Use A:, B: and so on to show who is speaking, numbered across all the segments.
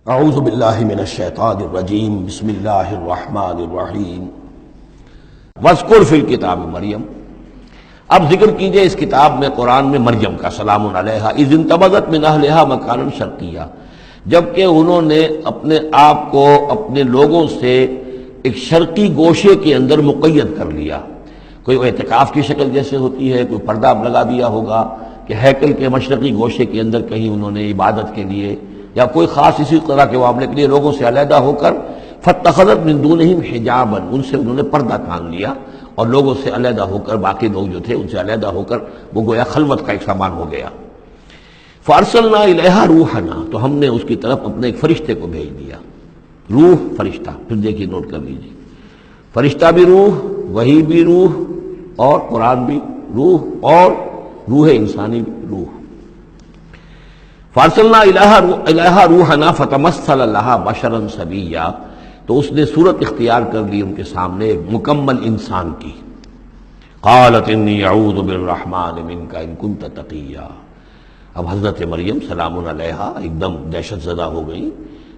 A: اعوذ باللہ من الشیطان الرجیم بسم اللہ الرحمن الرحیم واذکر فی الکتاب مریم۔ اب ذکر کیجئے اس کتاب میں، قرآن میں، مریم کا سلام علیہا اذ انتبذت من اہلہا مکانا شرقیہ، جبکہ انہوں نے اپنے آپ کو اپنے لوگوں سے ایک شرقی گوشے کے اندر مقید کر لیا۔ کوئی اعتکاف کی شکل جیسے ہوتی ہے، کوئی پردہ لگا دیا ہوگا کہ ہیکل کے مشرقی گوشے کے اندر کہیں انہوں نے عبادت کے لیے یا کوئی خاص اسی طرح کے معاملے کے لیے لوگوں سے علیحدہ ہو کر فاتخذت من دونہم حجابا، ان سے انہوں نے پردہ تان لیا اور لوگوں سے علیحدہ ہو کر، باقی لوگ جو تھے ان سے علیحدہ ہو کر وہ گویا خلوت کا ایک سامان ہو گیا۔ فارسلنا الیہا روحنا، تو ہم نے اس کی طرف اپنے ایک فرشتے کو بھیج دیا۔ روح فرشتہ، پھر دیکھیے نوٹ کر لیجیے، فرشتہ بھی روح، وحی بھی روح، اور قرآن بھی روح، اور روح انسانی بھی روح۔ فارسلنا الیہا روحنا فتمثل لہا بشرا سویا، تو اس نے صورت اختیار کر لی ان کے سامنے ایک مکمل انسان کی۔ قالت انی اعوذ بالرحمن منک ان کنت تقیا، اب حضرت مریم سلام علیہا ایک دم دہشت زدہ ہو گئی۔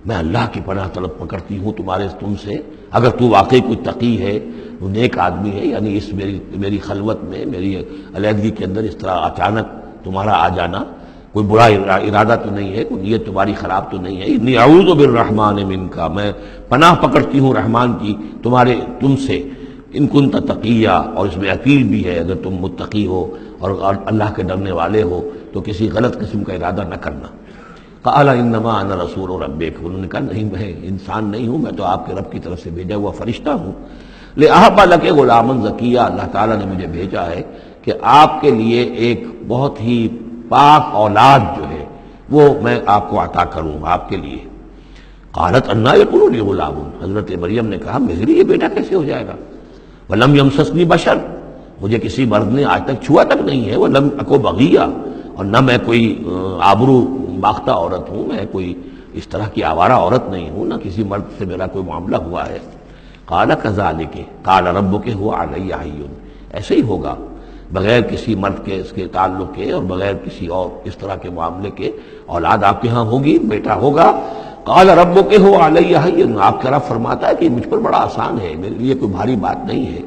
A: میں اللہ کی پناہ طلب پکڑتی ہوں تم سے، اگر تو واقعی کوئی تقی ہے، وہ نیک آدمی ہے، یعنی اس میری خلوت میں، میری علیحدگی کے اندر اس طرح اچانک تمہارا آ جانا کوئی برا ارادہ تو نہیں ہے، کوئی نیت تمہاری خراب تو نہیں ہے۔ انی اعوذ بالرحمن منک، میں پناہ پکڑتی ہوں رحمان کی تم سے، ان کنت تقیہ، اور اس میں اپیل بھی ہے اگر تم متقی ہو اور اللہ کے ڈرنے والے ہو تو کسی غلط قسم کا ارادہ نہ کرنا۔ قال انما انا رسول ربک، انہوں نے کہا نہیں، میں انسان نہیں ہوں، میں تو آپ کے رب کی طرف سے بھیجا ہوا فرشتہ ہوں۔ لأہب لک غلاما زکیہ، اللہ تعالیٰ نے مجھے بھیجا ہے کہ آپ کے لیے ایک بہت ہی پاک اولاد جو ہے وہ میں آپ کو عطا کروں آپ کے لیے۔ قالت انا یکون لی غلام، حضرت مریم نے کہا میرے لیے بیٹا کیسے ہو جائے گا؟ ولم یمسسنی بشر، مجھے کسی مرد نے آج تک چھوا تک نہیں ہے۔ ولم اکو بغیہ، اور نہ میں کوئی آبرو باختہ عورت ہوں، میں کوئی اس طرح کی آوارہ عورت نہیں ہوں، نہ کسی مرد سے میرا کوئی معاملہ ہوا ہے۔ قال کذالک قال ربک هو علی حی، ایسے ہی ہوگا بغیر کسی مرد کے اس کے تعلق کے اور بغیر کسی اور اس طرح کے معاملے کے، اولاد آپ کے ہاں ہوگی، بیٹا ہوگا۔ قال ربک هو علی حی، آپ کا رب فرماتا ہے کہ مجھ پر بڑا آسان ہے، میرے لیے کوئی بھاری بات نہیں ہے۔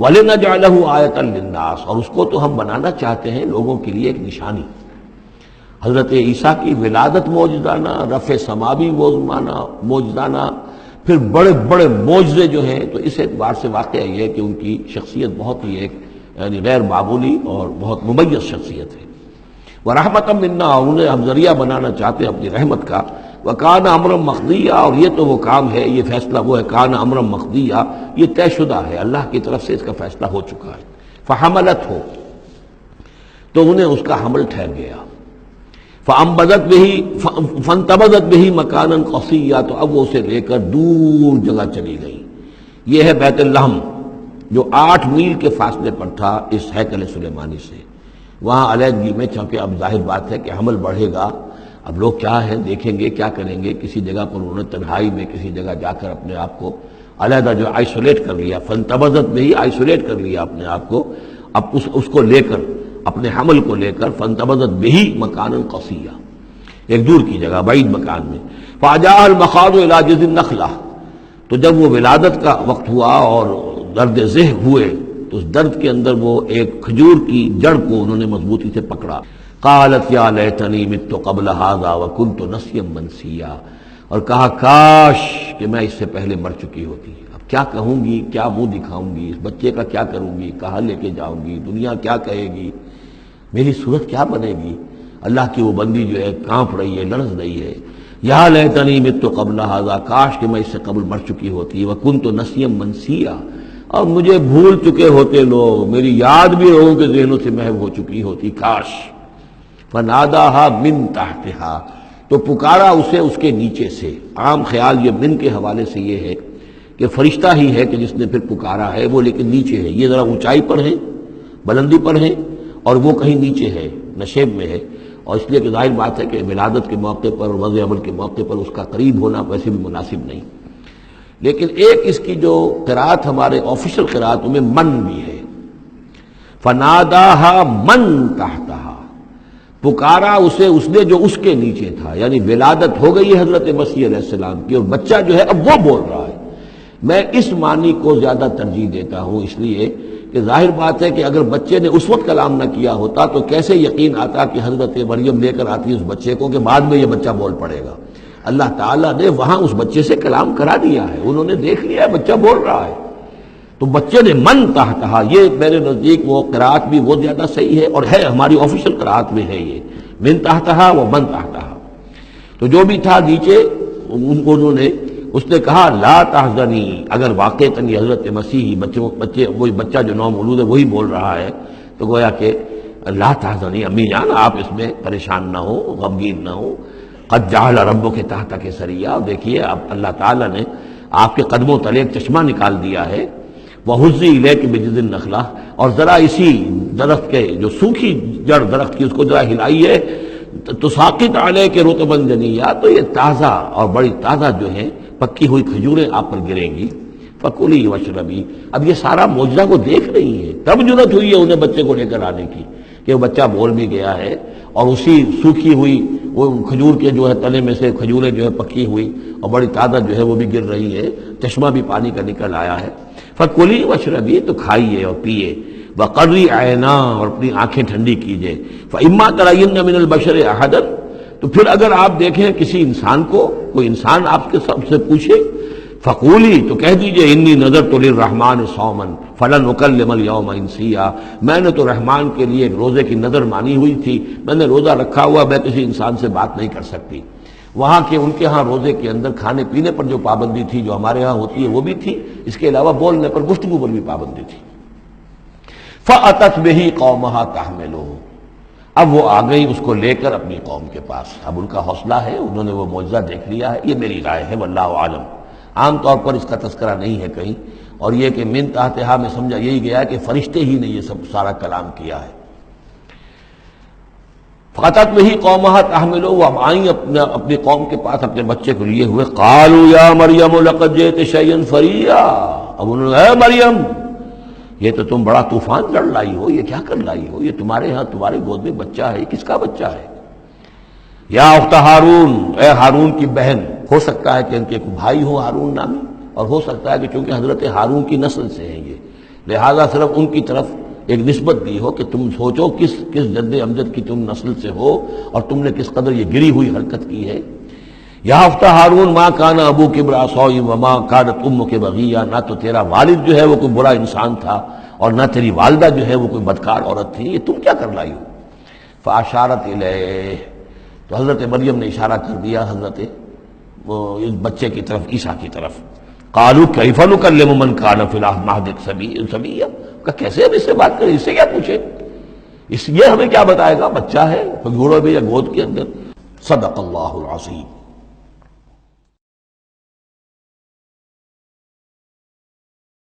A: وَلِنَجْعَلَهُ آیَةً لِلنَّاسِ، اور اس کو تو ہم بنانا چاہتے ہیں لوگوں کے لیے ایک نشانی۔ حضرت عیسیٰ کی ولادت معجزانہ، رفع سماوی معجزانہ، پھر بڑے بڑے معجزے جو ہیں، تو اس اعتبار سے واقعہ یہ ہے کہ ان کی شخصیت بہت ہی ایک یعنی غیر معمولی اور بہت ممیز شخصیت ہے۔ وَرَحْمَةً مِنَّا، انہیں ہم ذریعہ بنانا چاہتے ہیں اپنی رحمت کا۔ وَكَانَ أَمْرًا مَقْضِيًّا، اور یہ تو وہ کام ہے، یہ فیصلہ وہ ہے، کان امرا مقضیہ، یہ طے شدہ ہے، اللہ کی طرف سے اس کا فیصلہ ہو چکا ہے۔ فَحَمَلَتْهُ، تو انہیں اس کا حمل ٹھہر گیا۔ فَانْتَبَذَتْ بِهِ مَكَانًا قَصِيًّا، تو اب وہ اسے لے کر دور جگہ چلی گئی۔ یہ ہے بیت اللحم، جو 8 میل کے فاصلے پر تھا اس ہیکل سلیمانی سے۔ وہاں علیحدگی میں، چونکہ اب ظاہر بات ہے کہ حمل بڑھے گا، اب لوگ کیا ہے دیکھیں گے، کیا کریں گے، کسی جگہ پر انہوں نے تنہائی میں کسی جگہ جا کر اپنے آپ کو علیحدہ جو آئسولیٹ کر لیا، فانتبذت میں ہی آئسولیٹ کر لیا اپنے آپ کو، اب اس کو لے کر، اپنے حمل کو لے کر، فانتبذت بہ مکانا قصیہ، ایک دور کی جگہ، بعید مکان میں۔ فاجاء المخاض الی جذع النخلہ، تو جب وہ ولادت کا وقت ہوا اور درد ذہ ہوئے تو اس درد کے اندر وہ ایک کھجور کی جڑ کو انہوں نے مضبوطی سے پکڑا۔ قالت یا لیتنی مت قبل ھذا وکنت نسیا منسیا، اور کہا کاش کہ میں اس سے پہلے مر چکی ہوتی۔ اب کیا کہوں گی، کیا منہ دکھاؤں گی، اس بچے کا کیا کروں گی، کہاں لے کے جاؤں گی، دنیا کیا کہے گی، میری صورت کیا بنے گی۔ اللہ کی وہ بندی جو ہے کانپ رہی ہے، لرز رہی ہے۔ یا لیتنی مت قبل ھذا، کاش کہ میں اس سے قبل مر چکی ہوتی، وکنت نسیا منسیا، اور مجھے بھول چکے ہوتے لوگ، میری یاد بھی لوگوں کے ذہنوں سے محو ہو چکی ہوتی، کاش۔ فناداہا من تحتہا، تو پکارا اسے اس کے نیچے سے۔ عام خیال یہ من کے حوالے سے یہ ہے کہ فرشتہ ہی ہے کہ جس نے پھر پکارا ہے، وہ لیکن نیچے ہے، یہ ذرا اونچائی پر ہے، بلندی پر ہے، اور وہ کہیں نیچے ہے، نشیب میں ہے، اور اس لیے کہ ظاہر بات ہے کہ ولادت کے موقع پر، وضع عمل کے موقع پر اس کا قریب ہونا ویسے بھی مناسب نہیں۔ لیکن ایک اس کی جو قرات ہمارے آفیشل قراتوں میں من بھی ہے، فناداہا من تحتہا، پکارا اسے اس نے جو اس کے نیچے تھا، یعنی ولادت ہو گئی ہے حضرت مسیح علیہ السلام کی، اور بچہ جو ہے اب وہ بول رہا ہے۔ میں اس معنی کو زیادہ ترجیح دیتا ہوں، اس لیے کہ ظاہر بات ہے کہ اگر بچے نے اس وقت کلام نہ کیا ہوتا تو کیسے یقین آتا کہ حضرت مریم لے کر آتی اس بچے کو کہ بعد میں یہ بچہ بول پڑے گا۔ اللہ تعالیٰ نے وہاں اس بچے سے کلام کرا دیا ہے، انہوں نے دیکھ لیا ہے بچہ بول رہا ہے، تو بچے نے من تحتہا، یہ میرے نزدیک وہ قرات بھی وہ زیادہ صحیح ہے، اور ہے ہماری آفیشیل قرات میں ہے یہ من تحتہا و من تحتہا۔ تو جو بھی تھا نیچے انہوں نے، اس نے کہا لا تحزنی، اگر واقعتاً یہ حضرت مسیح وہی بچہ جو نو مولود ہے وہی بول رہا ہے، تو گویا کہ لا تحزنی، امی جان آپ اس میں پریشان نہ ہو، غمگین نہ ہو، قد جعل ربک تحتک سریا، دیکھیے اب اللہ تعالیٰ نے آپ کے قدموں تلے ایک چشمہ نکال دیا ہے، وَهُزِّي إِلَيْكِ بِجِذِعِ النَّخْلَةِ، اور ذرا اسی درخت کے جو سوکھی جڑ درخت کی اس کو ذرا ہلائیے، تُسَاقِطْ عَلَيْكِ رُطْبًا جَنِيًّا، تو یہ تازہ اور بڑی تازہ جو ہے پکی ہوئی کھجوریں آپ پر گریں گی، فَكُلِي وَاشْرَبِي۔ اب یہ سارا معجزہ وہ دیکھ رہی ہے، تب ضرورت ہوئی ہے انہیں بچے کو لے کر آنے کی کہ وہ بچہ بول بھی گیا ہے، اور اسی سوکھی ہوئی وہ کھجور کے جو ہے تنے میں سے کھجوریں جو ہے پکی ہوئی اور بڑی تازہ جو ہے وہ بھی گر رہی ہے، چشمہ بھی پانی کا نکل آیا ہے۔ فَكُلِي وَاشْرَبِي، تو کھائیے اور پیئے، وَقَرِّ عَيْنًا، اور اپنی آنکھیں ٹھنڈی کیجیے، فَإِمَّا تَرَيِنَّ مِنَ الْبَشَرِ أَحَدًا، تو پھر اگر آپ دیکھیں کسی انسان کو، کوئی انسان آپ کے سب سے پوچھے، فقولی، تو کہہ دیجئے انی نذرت للرحمن صوما فلن اکلم اليوم انسیا، میں نے تو رحمان کے لیے ایک روزے کی نذر مانی ہوئی تھی، میں نے روزہ رکھا ہوا، میں کسی انسان سے بات نہیں کر سکتی۔ وہاں کے ان کے ہاں روزے کے اندر کھانے پینے پر جو پابندی تھی جو ہمارے ہاں ہوتی ہے وہ بھی تھی، اس کے علاوہ بولنے پر، گفتگو پر بھی پابندی تھی۔ فأتت بہ قومہا تحملہ، اب وہ آ گئی اس کو لے کر اپنی قوم کے پاس، اب ان کا حوصلہ ہے، انہوں نے وہ معجزہ دیکھ لیا ہے، یہ میری رائے ہے، واللہ عالم۔ عام طور پر اس کا تذکرہ نہیں ہے کہیں، اور یہ کہ من تحتہا میں سمجھا یہی گیا ہے کہ فرشتے ہی نے یہ سب سارا کلام کیا ہے۔ فاتت وہی قومہا تحملہ، وہ اب آئیں اپنی قوم کے پاس اپنے بچے کو لیے ہوئے، قالوا یا مریم لقد جئت شیئا فریا، اب انہوں نے، اے مریم یہ تو تم بڑا طوفان لڑ لائی ہو، یہ کیا کر لائی ہو، یہ تمہارے ہاں تمہارے گود میں بچہ ہے، کس کا بچہ ہے؟ یا اخت ہارون، اے ہارون کی بہن، ہو سکتا ہے کہ ان کے کوئی بھائی ہو ہارون نامی، اور ہو سکتا ہے کہ چونکہ حضرت ہارون کی نسل سے ہیں یہ، لہذا صرف ان کی طرف ایک نسبت دی ہو کہ تم سوچو کس جد امجد کی تم نسل سے ہو اور تم نے کس قدر یہ گری ہوئی حرکت کی ہے۔ یا اخت ہارون ما کان ابوک امرأ سوء وما کانت امک بغیہ، نہ تو تیرا والد جو ہے وہ کوئی برا انسان تھا اور نہ تیری والدہ جو ہے وہ کوئی بدکار عورت تھی، یہ تم کیا کر لائی ہو؟ فاشارت الیہ، تو حضرت مریم نے اشارہ کر دیا حضرت اس بچے کی طرف، عیسیٰ کی طرف۔ قالوا کیف نکلم من کان فی المہد صبیا، کہ کیسے ہم اس سے بات کریں، اس سے کیا پوچھیں، یہ ہمیں کیا بتائے گا، بچہ ہے گھوڑوں میں یا گود کے اندر۔ صدق اللہ العظیم۔